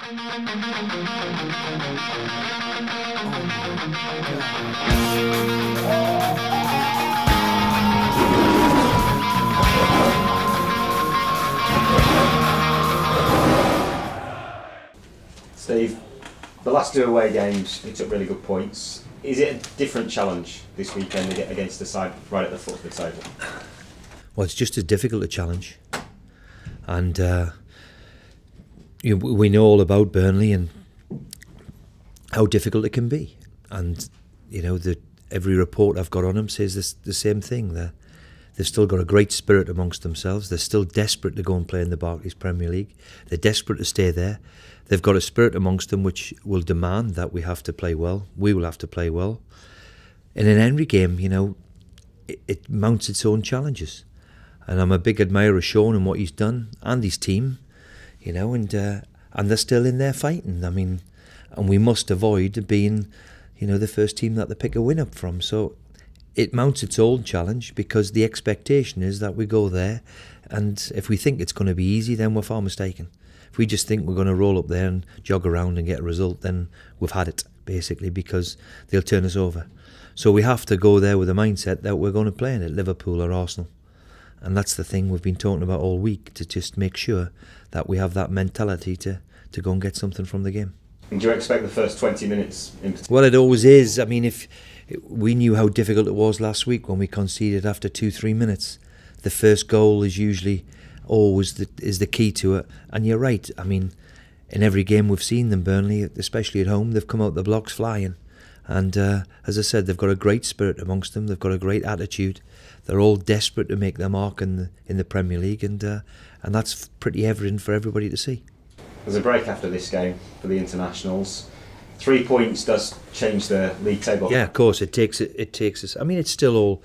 Steve, the last two away games, you took really good points. Is it a different challenge this weekend against the side right at the foot of the table? Well, it's just as difficult a challenge. And we know all about Burnley and how difficult it can be. And, every report I've got on them says the same thing. They've still got a great spirit amongst themselves. They're still desperate to go and play in the Barclays Premier League. They're desperate to stay there. They've got a spirit amongst them which will demand that we have to play well. We will have to play well. In an Henry game, it mounts its own challenges. And I'm a big admirer of Sean and what he's done, and his team, and they're still in there fighting. I mean, and we must avoid being, the first team that they pick a win up from. So it mounts its own challenge because the expectation is that we go there, and if we think it's going to be easy, then we're far mistaken. If we just think we're going to roll up there and jog around and get a result, then we've had it, basically, because they'll turn us over. So we have to go there with a mindset that we're going to play in it, Liverpool or Arsenal. And that's the thing we've been talking about all week, to just make sure that we have that mentality to go and get something from the game. And do you expect the first 20 minutes in particular? Well, it always is. I mean, if we knew how difficult it was last week when we conceded after 2-3 minutes. The first goal is usually always the key to it. And you're right. I mean, in every game we've seen them, Burnley, especially at home, they've come out the blocks flying. And as I said, they've got a great spirit amongst them. They've got a great attitude. They're all desperate to make their mark in the Premier League, and that's pretty evident for everybody to see. There's a break after this game for the internationals. 3 points does change the league table. Yeah, of course, it takes us. I mean, it's still all.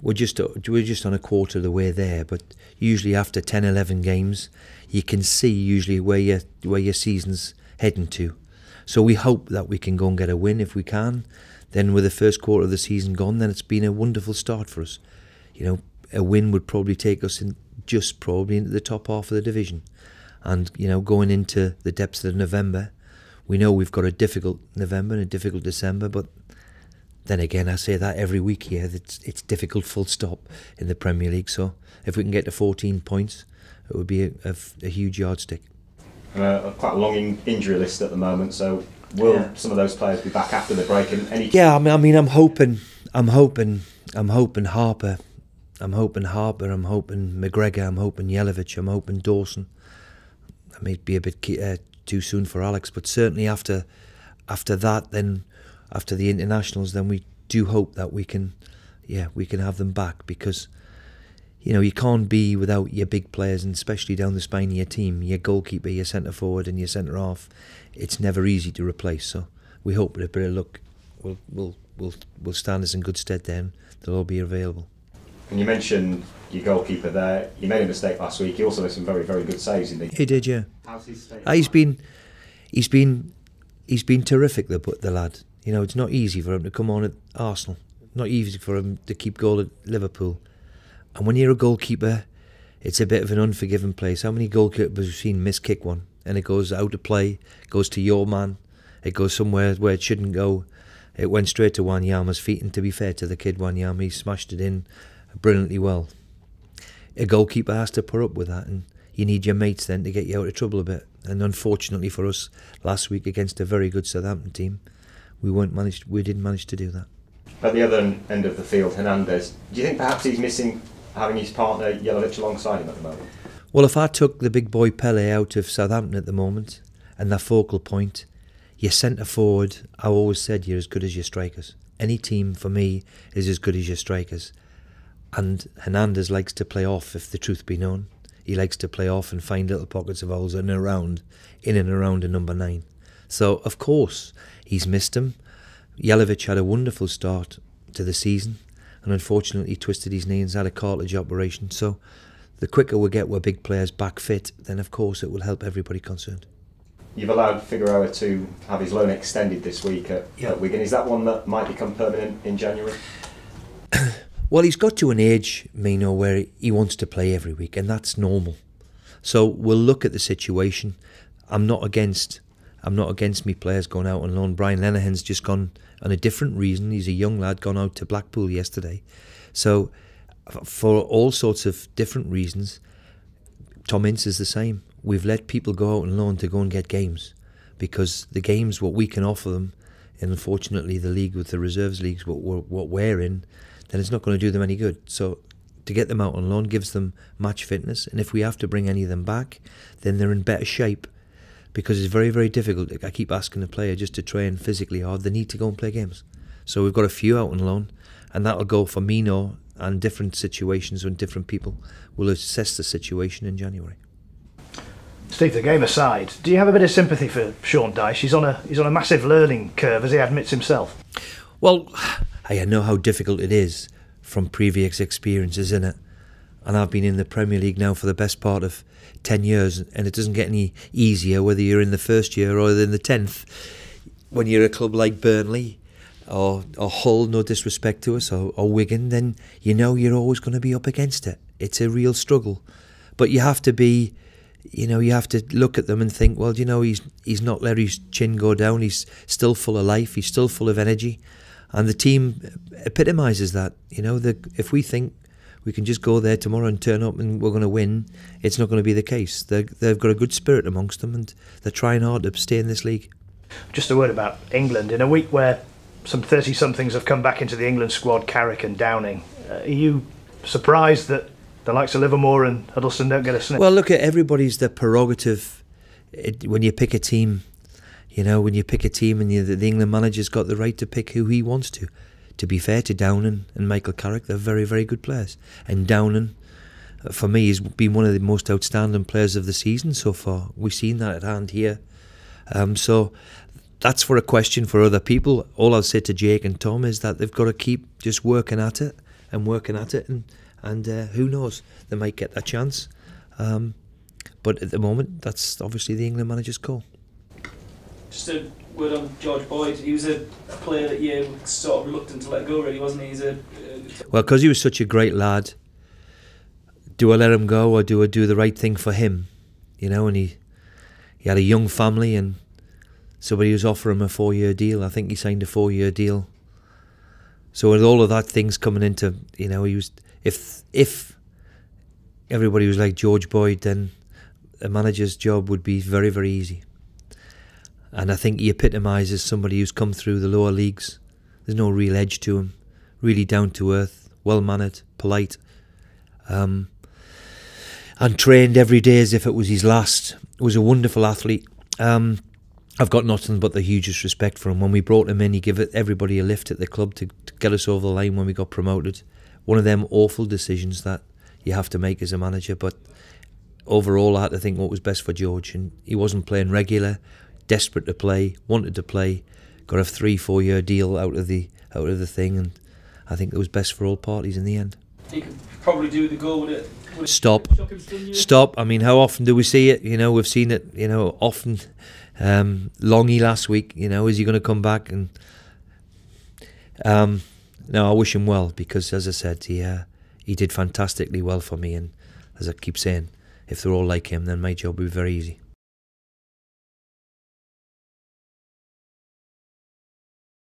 We're just on a quarter of the way there, but usually after 10, 11 games, you can see usually where your season's heading to. So we hope that we can go and get a win if we can. Then with the first quarter of the season gone, then it's been a wonderful start for us. A win would probably take us probably into the top half of the division. And, going into the depths of November, we know we've got a difficult November and a difficult December, but then again, I say that every week here, it's difficult full stop in the Premier League. So if we can get to 14 points, it would be a huge yardstick. Quite a long injury list at the moment, so will some of those players be back after the break? Yeah, I mean, I'm hoping Harper, I'm hoping McGregor, I'm hoping Jelavic, I'm hoping Dawson. That may be a bit too soon for Alex, but certainly after that, then after the internationals, then we do hope that we can have them back, because you can't be without your big players, and especially down the spine of your team, your goalkeeper, your centre forward, and your centre half. It's never easy to replace. So we hope with a bit of luck, will stand us in good stead. Then they'll all be available. And you mentioned your goalkeeper there. You made a mistake last week. He also made some very, very good saves, didn't he? He did, yeah. How's his state? He's been terrific, the lad. It's not easy for him to come on at Arsenal. Not easy for him to keep goal at Liverpool. And when you're a goalkeeper, it's a bit of an unforgiving place. How many goalkeepers we've seen miss-kick one, and it goes out of play, goes to your man, it goes somewhere where it shouldn't go. It went straight to Wanyama's feet, and to be fair to the kid Wanyama, he smashed it in brilliantly well. A goalkeeper has to put up with that, and you need your mates then to get you out of trouble a bit. And unfortunately for us, last week against a very good Southampton team, we didn't manage to do that. At the other end of the field, Hernandez, do you think perhaps he's missing having his partner Jelavic alongside him at the moment? Well, if I took the big boy Pele out of Southampton at the moment, and their focal point, your centre forward, I always said you're as good as your strikers. Any team for me is as good as your strikers. And Hernandez likes to play off, if the truth be known. He likes to play off and find little pockets of holes in and around a number 9. So, of course, he's missed him. Jelavic had a wonderful start to the season, and unfortunately he twisted his knee and had a cartilage operation. So the quicker we get our big players back fit, then of course it will help everybody concerned. You've allowed Figueroa to have his loan extended this week at Wigan. Is that one that might become permanent in January? Well, he's got to an age, Mino, where he wants to play every week, and that's normal. So we'll look at the situation. I'm not against I'm not against me players going out on loan. Brian Lenihan's just gone on a different reason. He's a young lad, gone out to Blackpool yesterday. So for all sorts of different reasons, Tom Ince is the same. We've let people go out on loan to go and get games, because the games, what we can offer them, and unfortunately the league with the reserves leagues, what we're in, then it's not going to do them any good. So to get them out on loan gives them match fitness, and if we have to bring any of them back, then they're in better shape, because it's very, very difficult. I keep asking the player just to train physically hard. They need to go and play games. So we've got a few out on loan, and that'll go for Mino, and different situations when different people will assess the situation in January. Steve, the game aside, do you have a bit of sympathy for Sean Dyche? He's on a massive learning curve, as he admits himself. Well, I know how difficult it is from previous experiences, in it, and I've been in the Premier League now for the best part of 10 years, and it doesn't get any easier whether you're in the first year or in the 10th. When you're a club like Burnley or Hull, no disrespect to us, or Wigan, then you know you're always going to be up against it. It's a real struggle, but you have to be, you have to look at them and think, well, he's not let his chin go down. He's still full of life. He's still full of energy, and the team epitomises that. If we think we can just go there tomorrow and turn up and we're going to win, it's not going to be the case. They've got a good spirit amongst them, and they're trying hard to stay in this league. Just a word about England. In a week where some 30-somethings have come back into the England squad, Carrick and Downing, are you surprised that the likes of Livermore and Huddleston don't get a sniff? Well, look, at everybody's their prerogative. When you pick a team, and the England manager's got the right to pick who he wants to. To be fair to Downing and Michael Carrick, they're very, very good players. And Downing, for me, has been one of the most outstanding players of the season so far. We've seen that at hand here. So that's for a question for other people. All I'll say to Jake and Tom is that they've got to keep just working at it, and who knows, they might get a chance. But at the moment, that's obviously the England manager's call. Just a word on George Boyd. He was a player that you were sort of reluctant to let go, really, wasn't he? Well, because he was such a great lad, do I let him go, or do I do the right thing for him? And he had a young family, and somebody was offering him a 4-year deal. I think he signed a 4-year deal. So with all of that things coming into, he was, if everybody was like George Boyd, then a manager's job would be very, very easy. And I think he epitomises somebody who's come through the lower leagues. There's no real edge to him. Really down to earth, well-mannered, polite, and trained every day as if it was his last. Was a wonderful athlete. I've got nothing but the hugest respect for him. When we brought him in, he gave everybody a lift at the club to get us over the line when we got promoted. One of them awful decisions that you have to make as a manager, but overall I had to think what was best for George, and he wasn't playing regular, desperate to play, wanted to play, got a 3-4 year deal out of the thing, and I think it was best for all parties in the end. He could probably do the goal with it. Stop. I mean, how often do we see it? We've seen it, often. Longy last week, is he going to come back? And no, I wish him well, because as I said, he did fantastically well for me, and as I keep saying, if they're all like him, then my job will be very easy.